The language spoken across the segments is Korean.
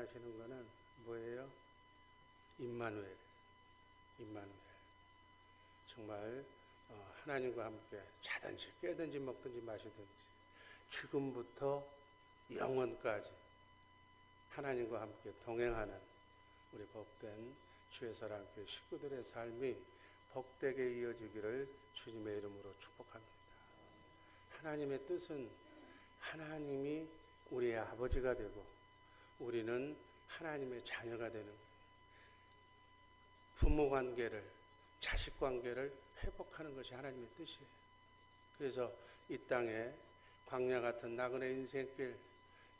원하시는 거는 뭐예요? 임마누엘. 임마누엘. 정말 하나님과 함께 자든지 깨든지 먹든지 마시든지 지금부터 영원까지 하나님과 함께 동행하는 우리 복된 주의 사랑교회 식구들의 삶이 복되게 이어지기를 주님의 이름으로 축복합니다. 하나님의 뜻은 하나님이 우리의 아버지가 되고 우리는 하나님의 자녀가 되는 거예요. 부모 관계를, 자식 관계를 회복하는 것이 하나님의 뜻이에요. 그래서 이 땅에 광야 같은 나그네 인생길,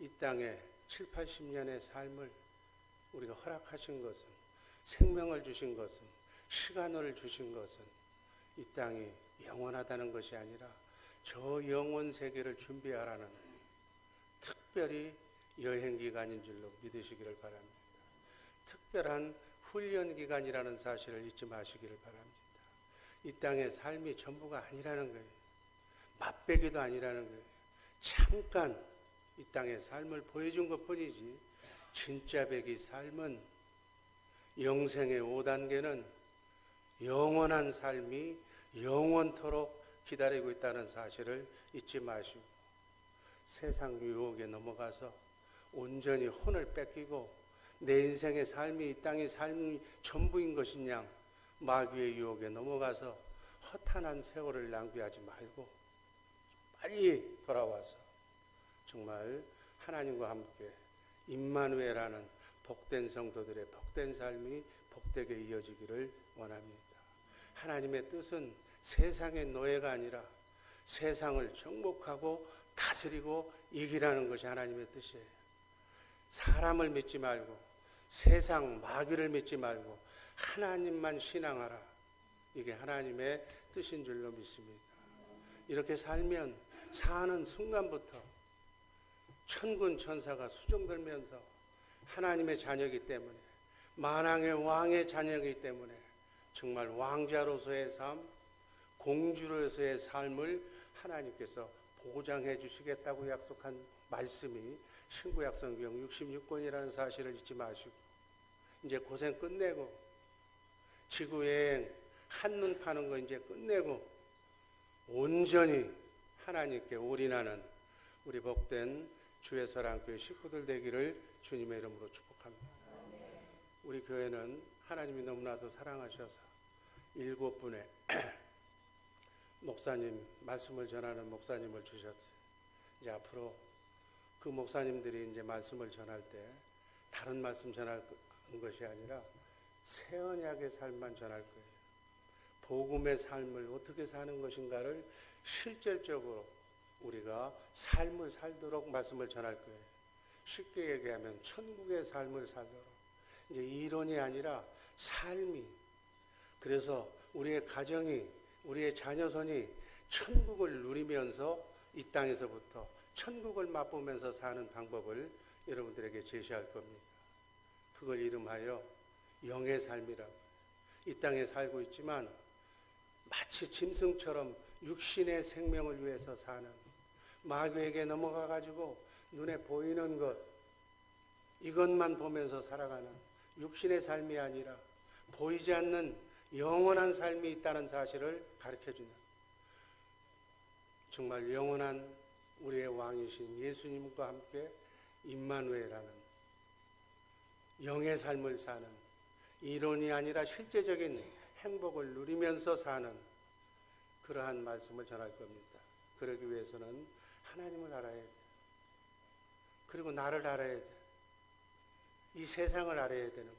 이 땅에 7, 80년의 삶을 우리가 허락하신 것은, 생명을 주신 것은, 시간을 주신 것은 이 땅이 영원하다는 것이 아니라 저 영원 세계를 준비하라는 특별히 여행기간인 줄로 믿으시기를 바랍니다. 특별한 훈련기간이라는 사실을 잊지 마시기를 바랍니다. 이 땅의 삶이 전부가 아니라는 거예요. 맛배기도 아니라는 거예요. 잠깐 이 땅의 삶을 보여준 것뿐이지 진짜 배기 삶은 영생의 5단계는 영원한 삶이 영원토록 기다리고 있다는 사실을 잊지 마시고 세상 유혹에 넘어가서 온전히 혼을 뺏기고 내 인생의 삶이 이 땅의 삶이 전부인 것이냐 마귀의 유혹에 넘어가서 허탄한 세월을 낭비하지 말고 빨리 돌아와서 정말 하나님과 함께 임마누엘하는 복된 성도들의 복된 삶이 복되게 이어지기를 원합니다. 하나님의 뜻은 세상의 노예가 아니라 세상을 정복하고 다스리고 이기라는 것이 하나님의 뜻이에요. 사람을 믿지 말고 세상 마귀를 믿지 말고 하나님만 신앙하라. 이게 하나님의 뜻인 줄로 믿습니다. 이렇게 살면 사는 순간부터 천군 천사가 수종들면서 하나님의 자녀이기 때문에 만왕의 왕의 자녀이기 때문에 정말 왕자로서의 삶, 공주로서의 삶을 하나님께서 보장해 주시겠다고 약속한 말씀이 신구약성경 66권이라는 사실을 잊지 마시고 이제 고생 끝내고 지구여행 한눈 파는 거 이제 끝내고 온전히 하나님께 올인하는 우리 복된 주의 사랑교회 식구들 되기를 주님의 이름으로 축복합니다. 우리 교회는 하나님이 너무나도 사랑하셔서 7분의 목사님, 말씀을 전하는 목사님을 주셨어요. 이제 앞으로 그 목사님들이 이제 말씀을 전할 때 다른 말씀 전할 것이 아니라 새 언약의 삶만 전할 거예요. 복음의 삶을 어떻게 사는 것인가를 실질적으로 우리가 삶을 살도록 말씀을 전할 거예요. 쉽게 얘기하면 천국의 삶을 살도록. 이제 이론이 아니라 삶이. 그래서 우리의 가정이, 우리의 자녀손이 천국을 누리면서 이 땅에서부터 천국을 맛보면서 사는 방법을 여러분들에게 제시할 겁니다. 그걸 이름하여 영의 삶이라고. 이 땅에 살고 있지만 마치 짐승처럼 육신의 생명을 위해서 사는, 마귀에게 넘어가가지고 눈에 보이는 것, 이것만 보면서 살아가는 육신의 삶이 아니라 보이지 않는 영원한 삶이 있다는 사실을 가르쳐주는, 정말 영원한 우리의 왕이신 예수님과 함께 임마누엘하는 영의 삶을 사는, 이론이 아니라 실제적인 행복을 누리면서 사는 그러한 말씀을 전할 겁니다. 그러기 위해서는 하나님을 알아야 돼. 그리고 나를 알아야 돼. 이 세상을 알아야 되는 거예요.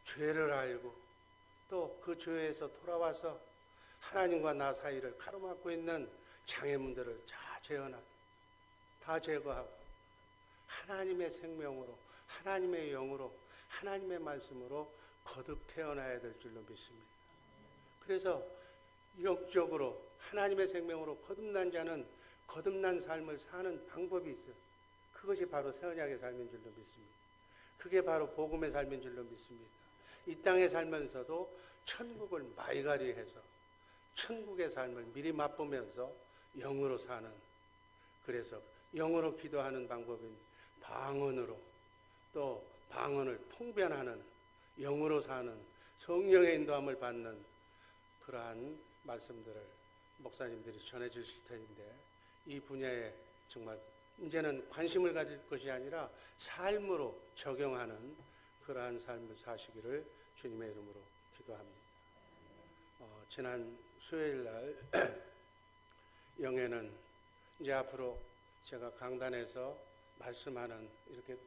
죄를 알고 또 그 죄에서 돌아와서 하나님과 나 사이를 가로막고 있는 장애물들을 다 재현하고 다 제거하고 하나님의 생명으로, 하나님의 영으로, 하나님의 말씀으로 거듭 태어나야 될 줄로 믿습니다. 그래서 영적으로 하나님의 생명으로 거듭난 자는 거듭난 삶을 사는 방법이 있어요. 그것이 바로 새 언약의 삶인 줄로 믿습니다. 그게 바로 복음의 삶인 줄로 믿습니다. 이 땅에 살면서도 천국을 마이가리해서 천국의 삶을 미리 맛보면서 영으로 사는, 그래서 영으로 기도하는 방법인 방언으로 또 방언을 통변하는, 영으로 사는, 성령의 인도함을 받는 그러한 말씀들을 목사님들이 전해 주실 텐데, 이 분야에 정말 이제는 관심을 가질 것이 아니라 삶으로 적용하는 그러한 삶을 사시기를 주님의 이름으로 기도합니다. 지난 수요일 날 영예는 이제 앞으로 제가 강단에서 말씀하는 이렇게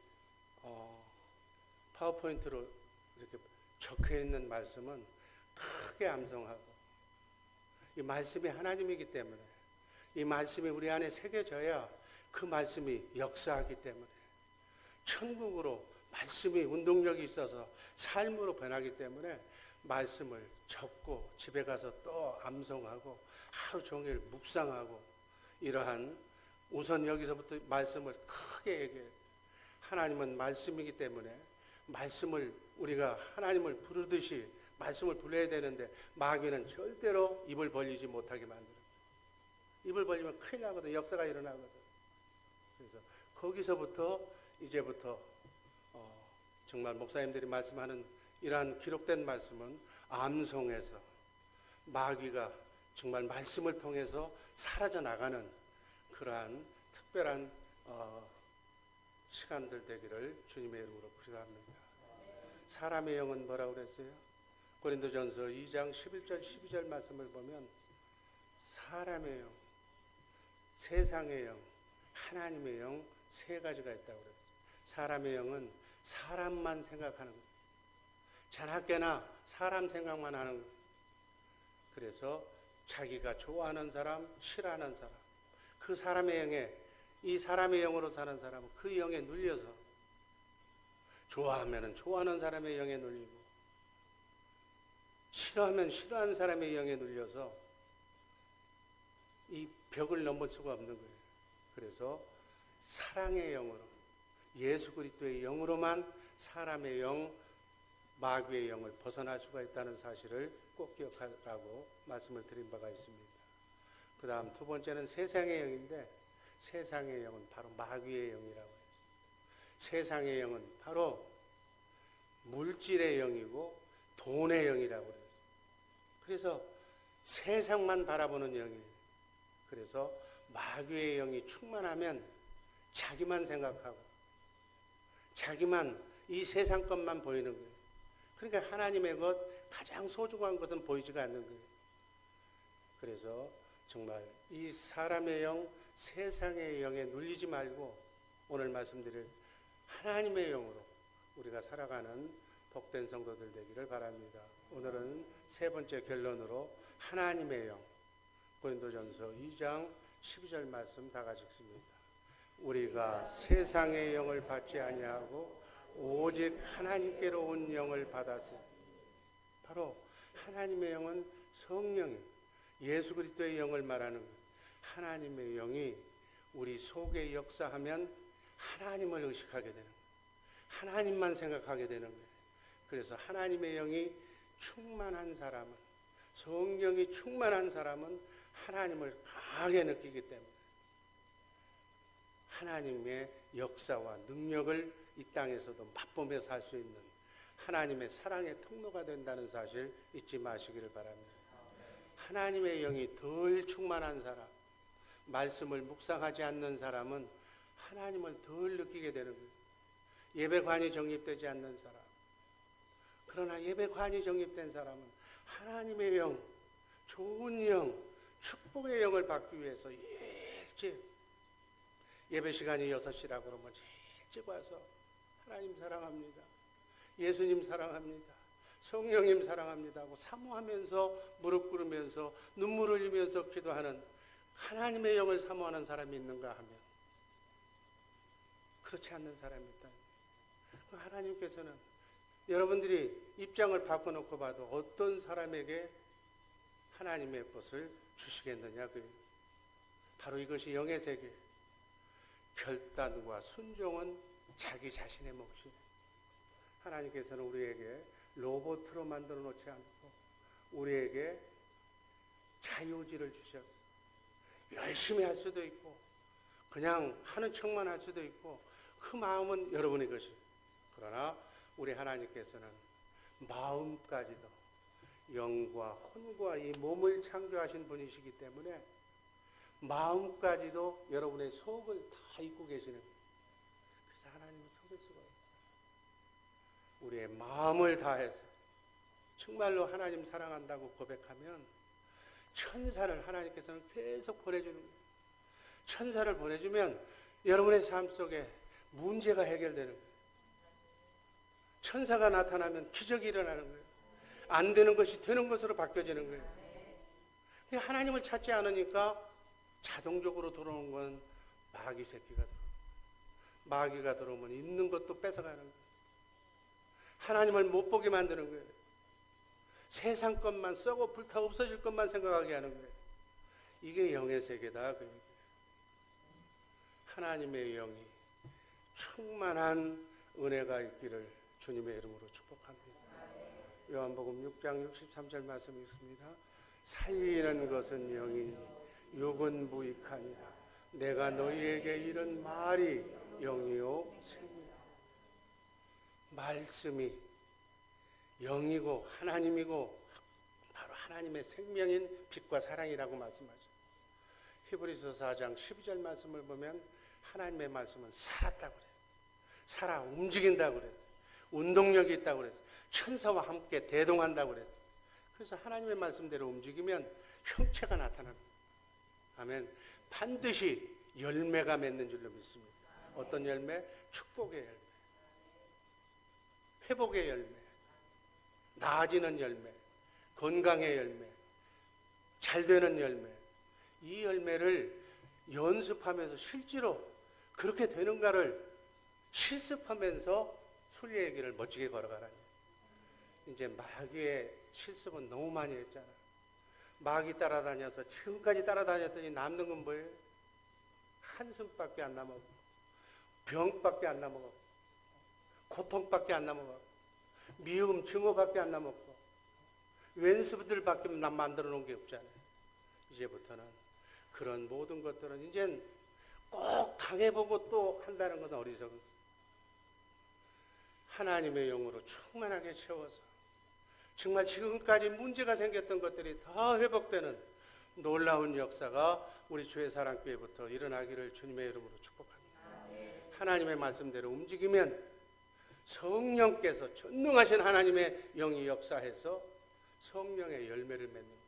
파워포인트로 이렇게 적혀 있는 말씀은 크게 암송하고, 이 말씀이 하나님이기 때문에, 이 말씀이 우리 안에 새겨져야 그 말씀이 역사하기 때문에, 천국으로 말씀이 운동력이 있어서 삶으로 변하기 때문에 말씀을 적고 집에 가서 또 암송하고 하루 종일 묵상하고, 이러한, 우선 여기서부터 말씀을 크게 얘기해요. 하나님은 말씀이기 때문에 말씀을, 우리가 하나님을 부르듯이 말씀을 불러야 되는데, 마귀는 절대로 입을 벌리지 못하게 만들어요. 입을 벌리면 큰일 나거든. 역사가 일어나거든. 그래서 거기서부터 이제부터 정말 목사님들이 말씀하는 이러한 기록된 말씀은 암송해서 마귀가 정말 말씀을 통해서 사라져 나가는 그러한 특별한 시간들 되기를 주님의 이름으로 기도합니다. 사람의 영은 뭐라고 그랬어요? 고린도전서 2장 11절 12절 말씀을 보면 사람의 영, 세상의 영, 하나님의 영 세 가지가 있다고 그랬어요. 사람의 영은 사람만 생각하는 거예요. 자나깨나 사람 생각만 하는 거예요. 그래서 자기가 좋아하는 사람, 싫어하는 사람, 그 사람의 영에, 이 사람의 영으로 사는 사람은 그 영에 눌려서, 좋아하면 좋아하는 사람의 영에 눌리고, 싫어하면 싫어하는 사람의 영에 눌려서 이 벽을 넘을 수가 없는 거예요. 그래서 사랑의 영으로, 예수 그리스도의 영으로만 사람의 영, 마귀의 영을 벗어날 수가 있다는 사실을 꼭 기억하라고 말씀을 드린 바가 있습니다. 그 다음 두 번째는 세상의 영인데, 세상의 영은 바로 마귀의 영이라고 했어요. 세상의 영은 바로 물질의 영이고 돈의 영이라고 그랬어요. 그래서 세상만 바라보는 영이에요. 그래서 마귀의 영이 충만하면 자기만 생각하고 자기만, 이 세상 것만 보이는 거예요. 그러니까 하나님의 것, 가장 소중한 것은 보이지가 않는 거예요. 그래서 정말 이 사람의 영, 세상의 영에 눌리지 말고 오늘 말씀드릴 하나님의 영으로 우리가 살아가는 복된 성도들 되기를 바랍니다. 오늘은 세 번째 결론으로 하나님의 영, 고린도전서 2장 12절 말씀 다 같이 읽습니다. 우리가 세상의 영을 받지 아니하고 오직 하나님께로 온 영을 받았으니, 바로 하나님의 영은 성령이에요. 예수 그리스도의 영을 말하는 거예요. 하나님의 영이 우리 속에 역사하면 하나님을 의식하게 되는 거예요. 하나님만 생각하게 되는 거예요. 그래서 하나님의 영이 충만한 사람은, 성령이 충만한 사람은 하나님을 강하게 느끼기 때문에 하나님의 역사와 능력을 이 땅에서도 맛보며 살 수 있는 하나님의 사랑의 통로가 된다는 사실 잊지 마시기를 바랍니다. 하나님의 영이 덜 충만한 사람, 말씀을 묵상하지 않는 사람은 하나님을 덜 느끼게 되는 거예요. 예배관이 정립되지 않는 사람, 그러나 예배관이 정립된 사람은 하나님의 영, 좋은 영, 축복의 영을 받기 위해서 일찍, 예배 시간이 6시라고 그러면 일찍 와서 하나님 사랑합니다, 예수님 사랑합니다, 성령님 사랑합니다 하고 사모하면서, 무릎 꿇으면서, 눈물 흘리면서 기도하는 하나님의 영을 사모하는 사람이 있는가 하면 그렇지 않는 사람이 있다. 하나님께서는 여러분들이 입장을 바꿔놓고 봐도 어떤 사람에게 하나님의 것을 주시겠느냐. 바로 이것이 영의 세계. 결단과 순종은 자기 자신의 몫이에요. 하나님께서는 우리에게 로봇으로 만들어 놓지 않고 우리에게 자유의지를 주셨어요. 열심히 할 수도 있고 그냥 하는 척만 할 수도 있고, 그 마음은 여러분의 것이에요. 그러나 우리 하나님께서는 마음까지도 영과 혼과 이 몸을 창조하신 분이시기 때문에 마음까지도 여러분의 속을 다 잊고 계시는 거예요. 그래서 하나님은 속일 수가 없어요. 우리의 마음을 다해서 정말로 하나님 사랑한다고 고백하면 천사를 하나님께서는 계속 보내주는 거예요. 천사를 보내주면 여러분의 삶 속에 문제가 해결되는 거예요. 천사가 나타나면 기적이 일어나는 거예요. 안 되는 것이 되는 것으로 바뀌어지는 거예요. 하나님을 찾지 않으니까 자동적으로 들어오는 건 마귀 새끼가 들어오고, 마귀가 들어오면 있는 것도 뺏어가는 거예요. 하나님을 못 보게 만드는 거예요. 세상 것만 썩어 불타 없어질 것만 생각하게 하는 거예요. 이게 영의 세계다. 그 얘기예요. 하나님의 영이 충만한 은혜가 있기를 주님의 이름으로 축복합니다. 요한복음 6장 63절 말씀이 있습니다. 살리는 것은 영이니 육은 무익하니라. 내가 너희에게 이른 말이 영이요 생이라. 말씀이 영이고 하나님이고 바로 하나님의 생명인 빛과 사랑이라고 말씀하죠. 히브리서 4장 12절 말씀을 보면 하나님의 말씀은 살았다고 그래요. 살아 움직인다고 그래요. 운동력이 있다고 그래요. 천사와 함께 대동한다고 그래요. 그래서 하나님의 말씀대로 움직이면 형체가 나타납니다. 아멘. 반드시 열매가 맺는 줄로 믿습니다. 어떤 열매? 축복의 열매, 회복의 열매, 나아지는 열매, 건강의 열매, 잘 되는 열매. 이 열매를 연습하면서 실제로 그렇게 되는가를 실습하면서 순리의 길을 멋지게 걸어가라니. 이제 마귀의 실습은 너무 많이 했잖아. 마귀 따라다녀서 지금까지 따라다녔더니 남는 건 뭐예요? 한숨밖에 안 남았고, 병밖에 안 남았고, 고통밖에 안 남았고, 미움, 증오밖에 안 남았고, 왼수들밖에 만들어 놓은 게 없잖아요. 이제부터는 그런 모든 것들은 이젠 꼭 당해보고 또 한다는 건 어리석은. 하나님의 영으로 충만하게 채워서 정말 지금까지 문제가 생겼던 것들이 다 회복되는 놀라운 역사가 우리 주의 사랑교회부터 일어나기를 주님의 이름으로 축복합니다. 하나님의 말씀대로 움직이면 성령께서 전능하신 하나님의 영이 역사해서 성령의 열매를 맺는 거예요.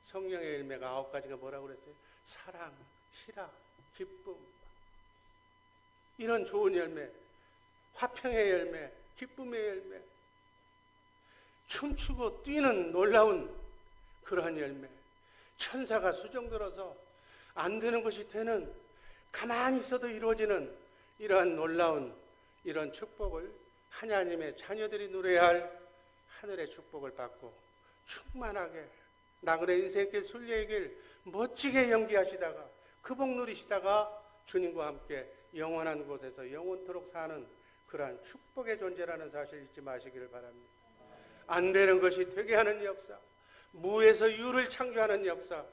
성령의 열매가 9가지가 뭐라고 그랬어요? 사랑, 희락, 기쁨, 이런 좋은 열매, 화평의 열매, 기쁨의 열매, 춤추고 뛰는 놀라운 그러한 열매, 천사가 수정들어서 안 되는 것이 되는, 가만히 있어도 이루어지는 이러한 놀라운 이런 축복을 하나님의 자녀들이 누려야 할 하늘의 축복을 받고 충만하게 나그네 인생길 순례의 길 멋지게 연기하시다가 그 복 누리시다가 주님과 함께 영원한 곳에서 영원토록 사는 그러한 축복의 존재라는 사실 잊지 마시기를 바랍니다. 안 되는 것이 되게 하는 역사, 무에서 유를 창조하는 역사,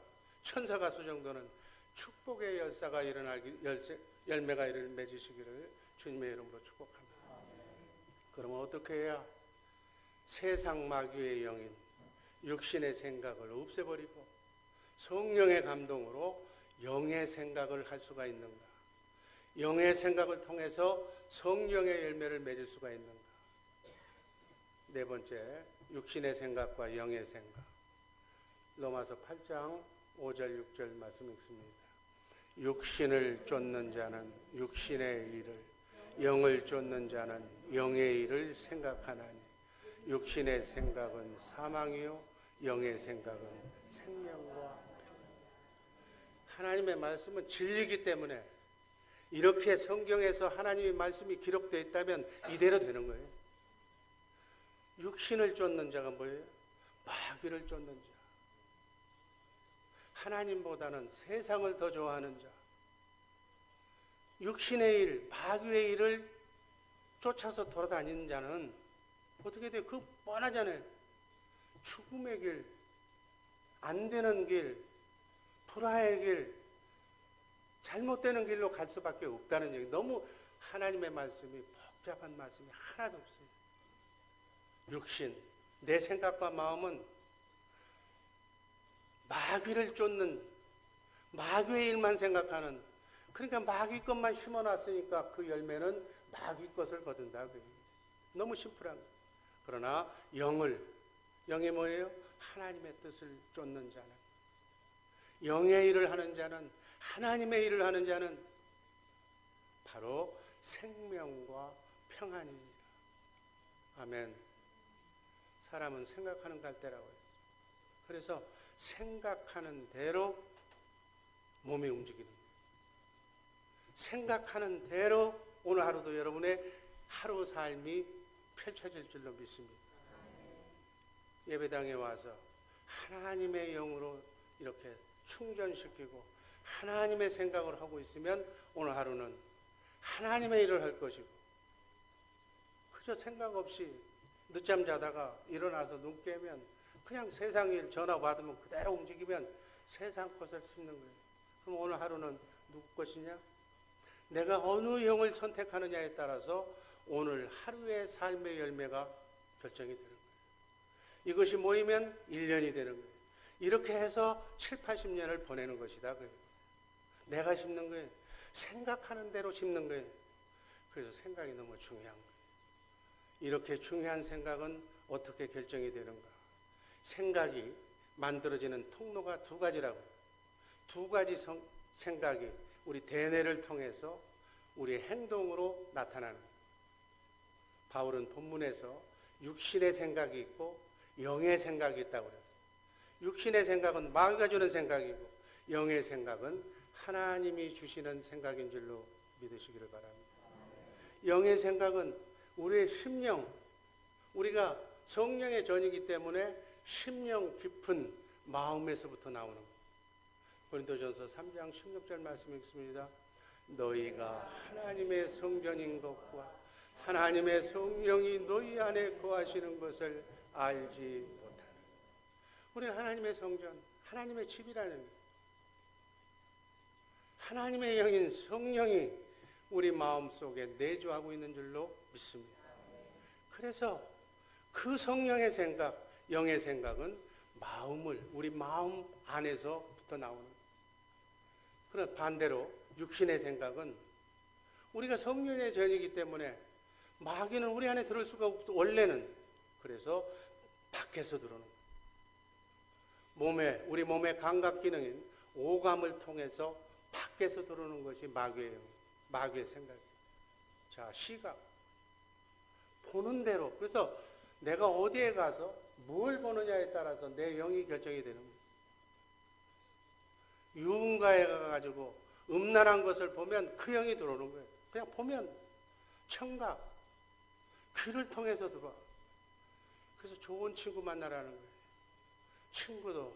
천사가 수정도는 축복의 열사가 일어나기, 열매가 맺으시기를 주님의 이름으로 축복합니다. 그러면 어떻게 해야 세상 마귀의 영인 육신의 생각을 없애버리고 성령의 감동으로 영의 생각을 할 수가 있는가? 영의 생각을 통해서 성령의 열매를 맺을 수가 있는가? 네 번째, 육신의 생각과 영의 생각. 로마서 8장 5절 6절 말씀 읽습니다. 육신을 쫓는 자는 육신의 일을, 영을 쫓는 자는 영의 일을 생각하나니 육신의 생각은 사망이요 영의 생각은 생명과 평안. 하나님의 말씀은 진리이기 때문에 이렇게 성경에서 하나님의 말씀이 기록되어 있다면 이대로 되는 거예요. 육신을 쫓는 자가 뭐예요? 마귀를 쫓는 자. 하나님보다는 세상을 더 좋아하는 자. 육신의 일, 마귀의 일을 쫓아서 돌아다니는 자는 어떻게 돼요? 그거 뻔하잖아요. 죽음의 길, 안 되는 길, 불화의 길, 잘못되는 길로 갈 수밖에 없다는 얘기. 너무 하나님의 말씀이 복잡한 말씀이 하나도 없어요. 육신, 내 생각과 마음은 마귀를 쫓는, 마귀의 일만 생각하는, 그러니까 마귀 것만 심어놨으니까 그 열매는 마귀 것을 거둔다고요. 너무 심플한 거예요. 그러나 영이 뭐예요? 하나님의 뜻을 쫓는 자는, 영의 일을 하는 자는, 하나님의 일을 하는 자는 바로 생명과 평안이니라. 아멘. 사람은 생각하는 갈대라고 했어요. 그래서 생각하는 대로 몸이 움직이는 거예요. 생각하는 대로 오늘 하루도 여러분의 하루 삶이 펼쳐질 줄로 믿습니다. 예배당에 와서 하나님의 영으로 이렇게 충전시키고 하나님의 생각을 하고 있으면 오늘 하루는 하나님의 일을 할 것이고, 그저 생각 없이 늦잠 자다가 일어나서 눈 깨면 그냥 세상 일 전화 받으면 그대로 움직이면 세상 것을 씹는 거예요. 그럼 오늘 하루는 누구 것이냐? 내가 어느 영을 선택하느냐에 따라서 오늘 하루의 삶의 열매가 결정이 되는 거예요. 이것이 모이면 1년이 되는 거예요. 이렇게 해서 7, 80년을 보내는 것이다. 내가 심는 거예요. 생각하는 대로 심는 거예요. 그래서 생각이 너무 중요한 거예요. 이렇게 중요한 생각은 어떻게 결정이 되는가? 생각이 만들어지는 통로가 두 가지라고. 두 가지 생각이 우리 대뇌를 통해서 우리의 행동으로 나타나는 거예요. 바울은 본문에서 육신의 생각이 있고 영의 생각이 있다고 그랬어요. 육신의 생각은 마귀가 주는 생각이고 영의 생각은 하나님이 주시는 생각인 줄로 믿으시기를 바랍니다. 영의 생각은 우리의 심령, 우리가 성령의 전이기 때문에 심령 깊은 마음에서부터 나오는 거예요. 고린도전서 3장 16절 말씀 읽습니다. 너희가 하나님의 성전인 것과 하나님의 성령이 너희 안에 거하시는 것을 알지 못하는. 우리가 하나님의 성전, 하나님의 집이라는 거예요. 하나님의 영인 성령이 우리 마음속에 내주하고 있는 줄로 믿습니다. 그래서 그 성령의 생각, 영의 생각은 우리 마음 안에서부터 나오는 거예요. 그런 반대로 육신의 생각은 우리가 성령의 전이기 때문에 마귀는 우리 안에 들을 수가 없어. 원래는 그래서 밖에서 들어오는 거예요. 우리 몸의 감각 기능인 오감을 통해서 밖에서 들어오는 것이 마귀의 생각이에요. 자, 시각, 보는 대로. 그래서 내가 어디에 가서 뭘 보느냐에 따라서 내 영이 결정이 되는 거예요. 유흥가에 가가지고 음란한 것을 보면 그 영이 들어오는 거예요. 그냥 보면 청각, 귀를 통해서 들어와. 그래서 좋은 친구 만나라는 거예요. 친구도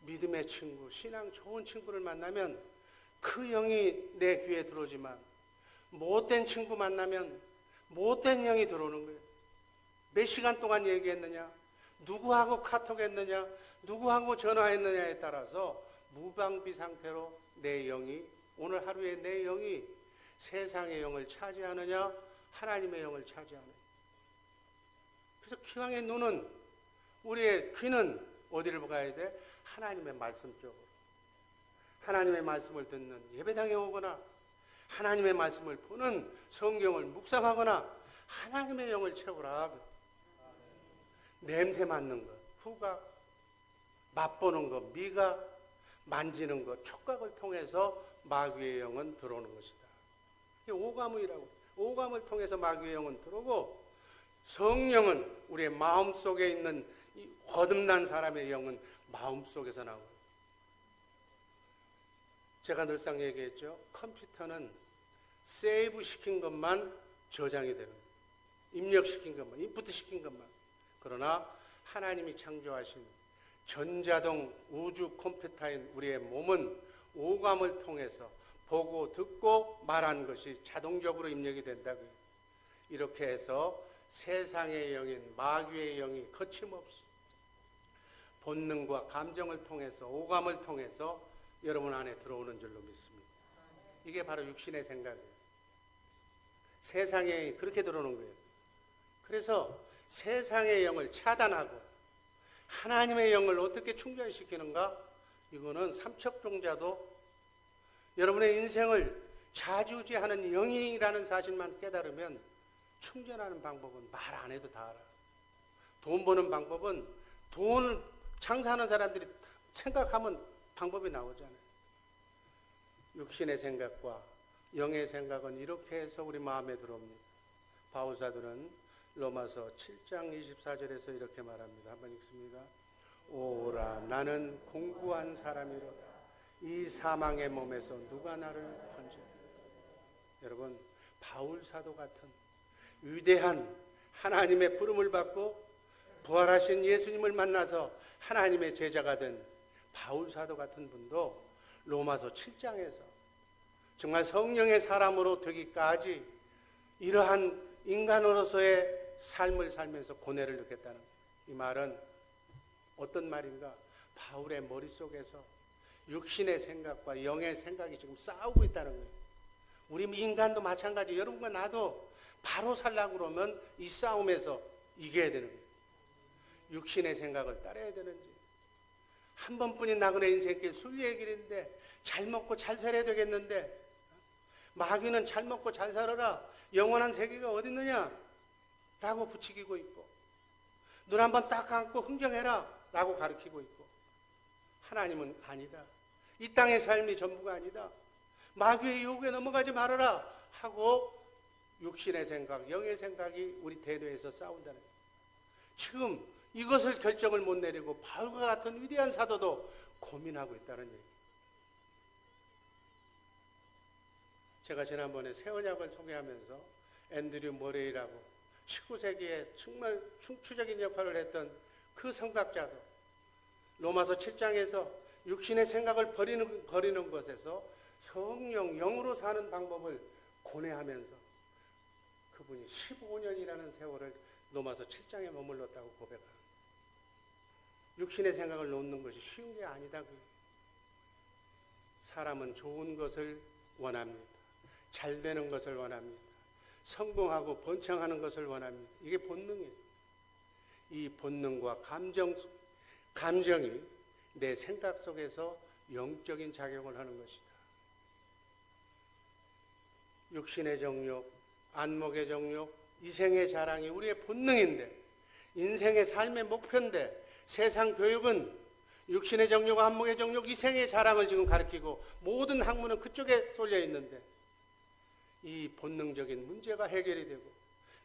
믿음의 친구, 신앙 좋은 친구를 만나면 그 영이 내 귀에 들어오지만 못된 친구 만나면 못된 영이 들어오는 거예요. 몇 시간 동안 얘기했느냐, 누구하고 카톡했느냐, 누구하고 전화했느냐에 따라서 무방비 상태로 내 영이, 오늘 하루에 내 영이 세상의 영을 차지하느냐, 하나님의 영을 차지하느냐. 그래서 기왕의 눈은, 우리의 귀는 어디를 가야 돼? 하나님의 말씀 쪽으로. 하나님의 말씀을 듣는 예배당에 오거나 하나님의 말씀을 보는 성경을 묵상하거나 하나님의 영을 채우라. 냄새 맡는 것, 후각, 맛보는 것, 미각, 만지는 것, 촉각을 통해서 마귀의 영은 들어오는 것이다. 이게 오감이라고. 오감을 통해서 마귀의 영은 들어오고, 성령은 우리의 마음속에 있는 이 거듭난 사람의 영은 마음속에서 나오고. 제가 늘상 얘기했죠. 컴퓨터는 세이브 시킨 것만 저장이 되는 거예요. 입력시킨 것만, 인풋 시킨 것만. 그러나 하나님이 창조하신 전자동 우주 컴퓨터인 우리의 몸은 오감을 통해서 보고 듣고 말하는 것이 자동적으로 입력이 된다고요. 이렇게 해서 세상의 영인 마귀의 영이 거침없이 본능과 감정을 통해서, 오감을 통해서 여러분 안에 들어오는 줄로 믿습니다. 이게 바로 육신의 생각이에요. 세상에 그렇게 들어오는 거예요. 그래서 세상의 영을 차단하고 하나님의 영을 어떻게 충전시키는가? 이거는 삼척종자도 여러분의 인생을 좌지우지하는 영이라는 사실만 깨달으면 충전하는 방법은 말 안 해도 다 알아. 돈 버는 방법은 돈 장사하는 사람들이 생각하면 방법이 나오잖아요. 육신의 생각과 영의 생각은 이렇게 해서 우리 마음에 들어옵니다. 바울사도는 로마서 7장 24절에서 이렇게 말합니다. 한번 읽습니다. 오라 나는 공고한 사람이로다. 이 사망의 몸에서 누가 나를 건져야. 여러분, 바울사도 같은 위대한 하나님의 부름을 받고 부활하신 예수님을 만나서 하나님의 제자가 된 바울사도 같은 분도 로마서 7장에서 정말 성령의 사람으로 되기까지 이러한 인간으로서의 삶을 살면서 고뇌를 느꼈다는 거예요. 이 말은 어떤 말인가? 바울의 머릿속에서 육신의 생각과 영의 생각이 지금 싸우고 있다는 거예요. 우리 인간도 마찬가지. 여러분과 나도 바로 살려고 그러면 이 싸움에서 이겨야 되는 거예요. 육신의 생각을 따라야 되는지, 한 번뿐인 나그네 인생길 순리의 길인데 잘 먹고 잘 살아야 되겠는데 마귀는 잘 먹고 잘 살아라, 영원한 세계가 어디 있느냐 라고 부추기고 있고, 눈 한번 딱 감고 흥정해라 라고 가르치고 있고, 하나님은 아니다, 이 땅의 삶이 전부가 아니다, 마귀의 유혹에 넘어가지 말아라 하고 육신의 생각, 영의 생각이 우리 대뇌에서 싸운다는 거예요. 지금 이것을 결정을 못 내리고 바울과 같은 위대한 사도도 고민하고 있다는 얘기예요. 제가 지난번에 새 언약을 소개하면서 앤드류 머레이라고 19세기에 정말 충추적인 역할을 했던 그 성각자도 로마서 7장에서 육신의 생각을 버리는 것에서 성령, 영으로 사는 방법을 고뇌하면서 그분이 15년이라는 세월을 로마서 7장에 머물렀다고 고백합니다. 육신의 생각을 놓는 것이 쉬운 게 아니다. 사람은 좋은 것을 원합니다. 잘 되는 것을 원합니다. 성공하고 번창하는 것을 원합니다. 이게 본능이에요. 이 본능과 감정이 내 생각 속에서 영적인 작용을 하는 것이다. 육신의 정욕, 안목의 정욕, 이생의 자랑이 우리의 본능인데, 인생의 삶의 목표인데, 세상 교육은 육신의 정욕, 안목의 정욕, 이생의 자랑을 지금 가르치고 모든 학문은 그쪽에 쏠려 있는데, 이 본능적인 문제가 해결이 되고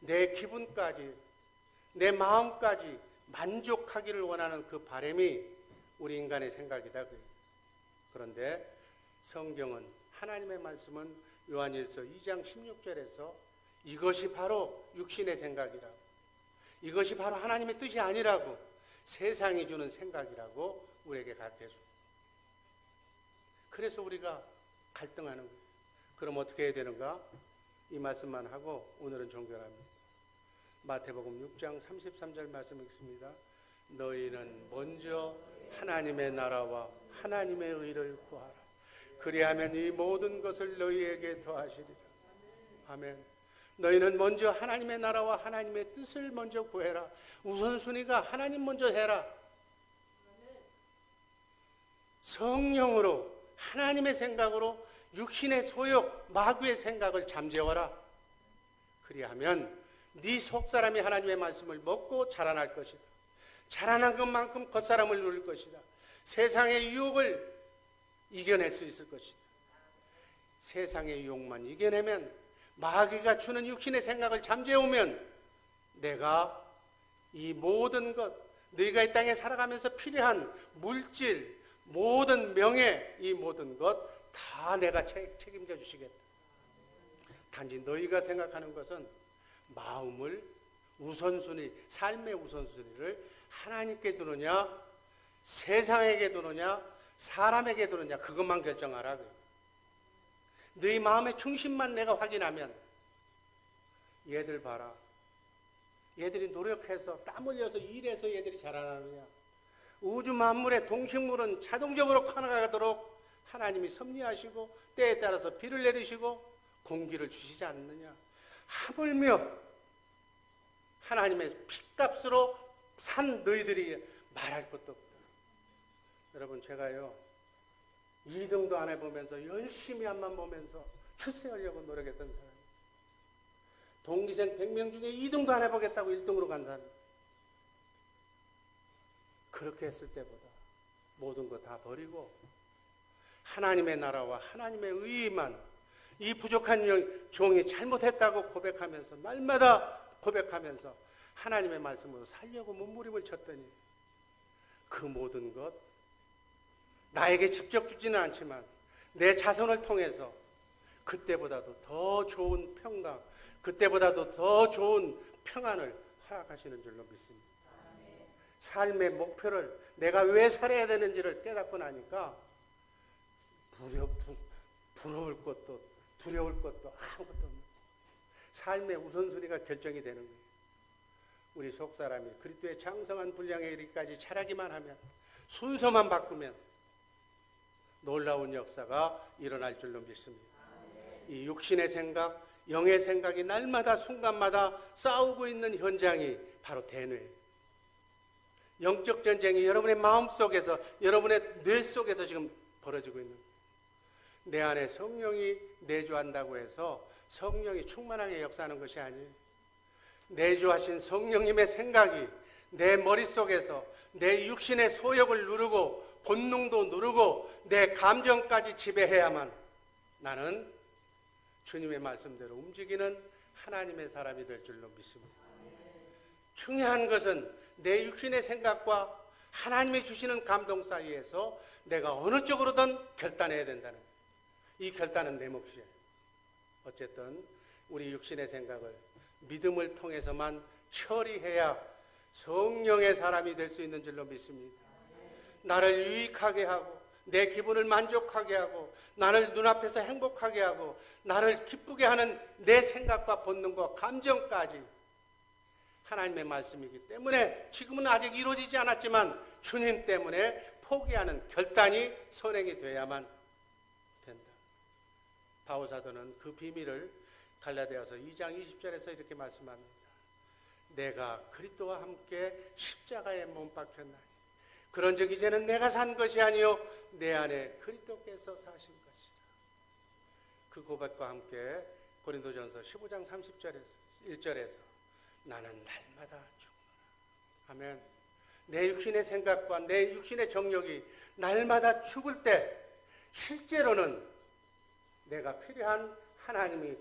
내 기분까지, 내 마음까지 만족하기를 원하는 그 바람이 우리 인간의 생각이다. 그런데 성경은, 하나님의 말씀은 요한일서 2장 16절에서 이것이 바로 육신의 생각이라고, 이것이 바로 하나님의 뜻이 아니라고, 세상이 주는 생각이라고 우리에게 가르쳐줍니다. 그래서 우리가 갈등하는 거예요. 그럼 어떻게 해야 되는가? 이 말씀만 하고 오늘은 종결합니다. 마태복음 6장 33절 말씀 읽습니다. 너희는 먼저 하나님의 나라와 하나님의 의를 구하라. 그리하면 이 모든 것을 너희에게 더하시리라. 아멘. 너희는 먼저 하나님의 나라와 하나님의 뜻을 먼저 구해라. 우선순위가 하나님 먼저 해라. 성령으로, 하나님의 생각으로 육신의 소욕, 마귀의 생각을 잠재워라. 그리하면 네 속사람이 하나님의 말씀을 먹고 자라날 것이다. 자라난 것만큼 겉사람을 누릴 것이다. 세상의 유혹을 이겨낼 수 있을 것이다. 세상의 유혹만 이겨내면, 마귀가 주는 육신의 생각을 잠재우면 내가 이 모든 것, 너희가 이 땅에 살아가면서 필요한 물질, 모든 명예, 이 모든 것 다 내가 책임져 주시겠다. 단지 너희가 생각하는 것은 마음을 우선순위, 삶의 우선순위를 하나님께 두느냐, 세상에게 두느냐, 사람에게 두느냐, 그것만 결정하라. 너희 마음의 중심만 내가 확인하면, 얘들 봐라, 얘들이 노력해서 땀 흘려서 일해서 얘들이 자라나느냐, 우주 만물의 동식물은 자동적으로 커나가도록 하나님이 섭리하시고 때에 따라서 비를 내리시고 공기를 주시지 않느냐, 하물며 하나님의 핏값으로 산 너희들이 말할 것도 없다. 여러분, 제가요 2등도 안 해보면서 열심히 앞만 보면서 출세하려고 노력했던 사람, 동기생 100명 중에 2등도 안 해보겠다고 1등으로 간 사람, 그렇게 했을 때보다 모든 거 다 버리고 하나님의 나라와 하나님의 의의만, 이 부족한 종이 잘못했다고 고백하면서, 날마다 고백하면서 하나님의 말씀으로 살려고 몸부림을 쳤더니 그 모든 것, 나에게 직접 주지는 않지만 내 자손을 통해서 그때보다도 더 좋은 평강, 그때보다도 더 좋은 평안을 허락하시는 줄로 믿습니다. 삶의 목표를 내가 왜 살아야 되는지를 깨닫고 나니까 부러울 것도 두려울 것도 아무것도 없는 삶의 우선순위가 결정이 되는 거예요. 우리 속사람이 그리스도의 장성한 분량에 이르기까지 자라기만 하면, 순서만 바꾸면 놀라운 역사가 일어날 줄로 믿습니다. 이 육신의 생각, 영의 생각이 날마다 순간마다 싸우고 있는 현장이 바로 대뇌예요. 영적 전쟁이 여러분의 마음속에서, 여러분의 뇌 속에서 지금 벌어지고 있는 거예요. 내 안에 성령이 내주한다고 해서 성령이 충만하게 역사하는 것이 아니에요. 내주하신 성령님의 생각이 내 머릿속에서 내 육신의 소욕을 누르고 본능도 누르고 내 감정까지 지배해야만 나는 주님의 말씀대로 움직이는 하나님의 사람이 될 줄로 믿습니다. 중요한 것은 내 육신의 생각과 하나님이 주시는 감동 사이에서 내가 어느 쪽으로든 결단해야 된다는 거예요. 이 결단은 내 몫이에요. 어쨌든 우리 육신의 생각을 믿음을 통해서만 처리해야 성령의 사람이 될 수 있는 줄로 믿습니다. 나를 유익하게 하고 내 기분을 만족하게 하고 나를 눈앞에서 행복하게 하고 나를 기쁘게 하는 내 생각과 본능과 감정까지 하나님의 말씀이기 때문에 지금은 아직 이루어지지 않았지만 주님 때문에 포기하는 결단이 선행이 돼야만 된다. 바울사도는 그 비밀을 갈라디아서 2장 20절에서 이렇게 말씀합니다. 내가 그리스도와 함께 십자가에 못 박혔나니 그런즉 이제는 내가 산 것이 아니요 내 안에 그리스도께서 사신 것이라. 그 고백과 함께 고린도전서 15장 30절에서 1절에서 나는 날마다 죽노라. 아멘. 내 육신의 생각과 내 육신의 정욕이 날마다 죽을 때 실제로는 내가 필요한 하나님이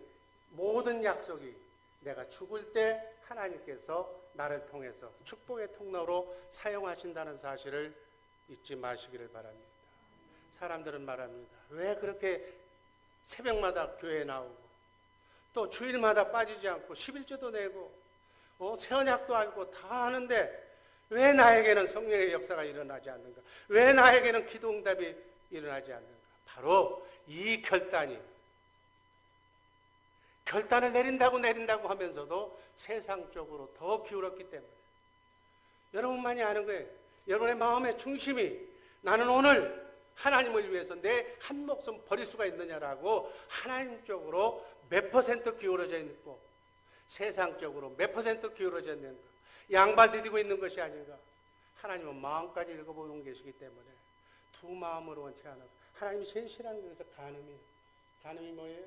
모든 약속이 내가 죽을 때 하나님께서 나를 통해서 축복의 통로로 사용하신다는 사실을 잊지 마시기를 바랍니다. 사람들은 말합니다. 왜 그렇게 새벽마다 교회에 나오고 또 주일마다 빠지지 않고 11조도 내고 새 언약도 알고 다 하는데 왜 나에게는 성령의 역사가 일어나지 않는가? 왜 나에게는 기도 응답이 일어나지 않는가? 바로 이 결단을 내린다고 하면서도 세상적으로 더 기울었기 때문에 여러분만이 아는 거예요. 여러분의 마음의 중심이 나는 오늘 하나님을 위해서 내 한 목숨 버릴 수가 있느냐라고 하나님 쪽으로 몇 퍼센트 기울어져 있고 세상적으로 몇 퍼센트 기울어져 있는가, 양발 디디고 있는 것이 아닌가. 하나님은 마음까지 읽어보는 계시기 때문에 두 마음으로 원치 않아. 하나님이 제일 싫어하는 것에서 간음이 뭐예요?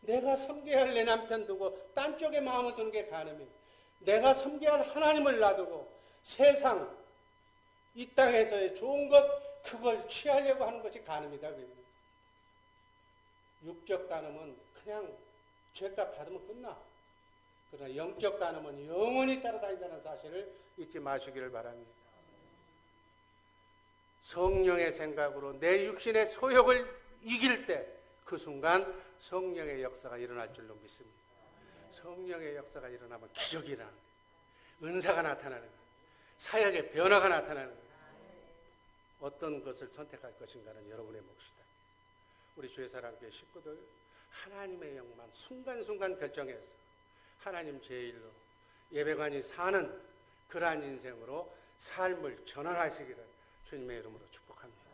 내가 섬겨야 할 내 남편 두고 딴 쪽에 마음을 두는 게 간음이에요. 내가 섬겨야 할 하나님을 놔두고 세상, 이 땅에서의 좋은 것 그걸 취하려고 하는 것이 간음이다. 육적 간음은 그냥 죄값 받으면 끝나. 그러나 영적 간음은 영원히 따라다닌다는 사실을 잊지 마시기를 바랍니다. 성령의 생각으로 내 육신의 소욕을 이길 때 그 순간 성령의 역사가 일어날 줄로 믿습니다. 성령의 역사가 일어나면 기적이 일어나는 거예요. 은사가 나타나는 거예요. 사역의 변화가 나타나는 거예요. 어떤 것을 선택할 것인가는 여러분의 몫이다. 우리 주의 사랑교회 식구들 하나님의 영만 순간순간 결정해서 하나님 제1로 예배관이 사는 그러한 인생으로 삶을 전환하시기를 주님의 이름으로 축복합니다.